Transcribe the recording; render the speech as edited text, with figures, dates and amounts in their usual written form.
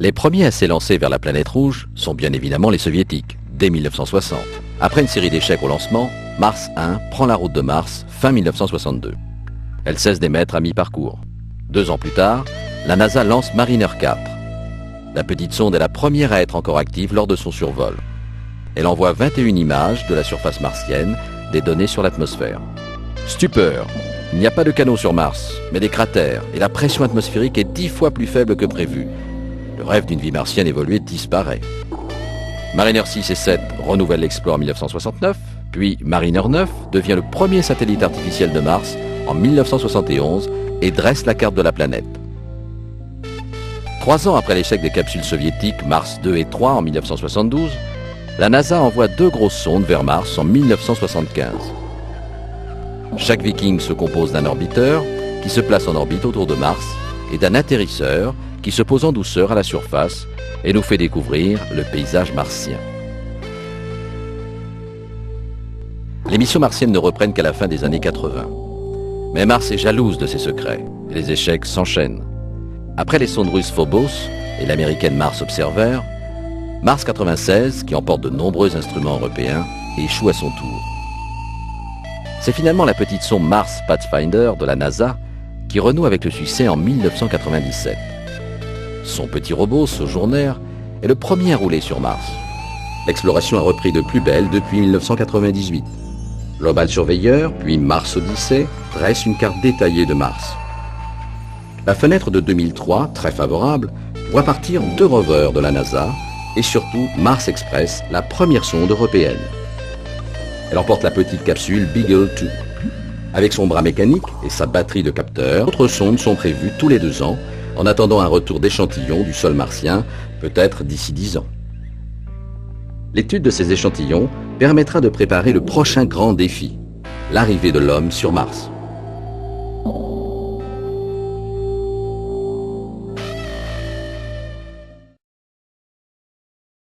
Les premiers à s'élancer vers la planète rouge sont bien évidemment les soviétiques, dès 1960. Après une série d'échecs au lancement, Mars 1 prend la route de Mars fin 1962. Elle cesse d'émettre à mi-parcours. 2 ans plus tard, la NASA lance Mariner 4. La petite sonde est la première à être encore active lors de son survol. Elle envoie 21 images de la surface martienne, des données sur l'atmosphère. Stupeur! Il n'y a pas de canaux sur Mars, mais des cratères, et la pression atmosphérique est 10 fois plus faible que prévu. Le rêve d'une vie martienne évoluée disparaît. Mariner 6 et 7 renouvellent l'exploit en 1969, puis Mariner 9 devient le premier satellite artificiel de Mars en 1971 et dresse la carte de la planète. 3 ans après l'échec des capsules soviétiques Mars 2 et 3 en 1972, la NASA envoie 2 grosses sondes vers Mars en 1975. Chaque Viking se compose d'un orbiteur qui se place en orbite autour de Mars et d'un atterrisseur qui se pose en douceur à la surface et nous fait découvrir le paysage martien. Les missions martiennes ne reprennent qu'à la fin des années 80. Mais Mars est jalouse de ses secrets et les échecs s'enchaînent. Après les sondes russes Phobos et l'américaine Mars Observer, Mars 96, qui emporte de nombreux instruments européens, échoue à son tour. C'est finalement la petite sonde Mars Pathfinder de la NASA qui renoue avec le succès en 1997. Son petit robot Sojourner est le premier à rouler sur Mars. L'exploration a repris de plus belle depuis 1998. Global Surveyor, puis Mars Odyssey, dresse une carte détaillée de Mars. La fenêtre de 2003, très favorable, voit partir 2 rovers de la NASA et surtout Mars Express, la première sonde européenne. Elle emporte la petite capsule Beagle 2. Avec son bras mécanique et sa batterie de capteurs, d'autres sondes sont prévues tous les 2 ans en attendant un retour d'échantillons du sol martien, peut-être d'ici 10 ans. L'étude de ces échantillons permettra de préparer le prochain grand défi, l'arrivée de l'homme sur Mars.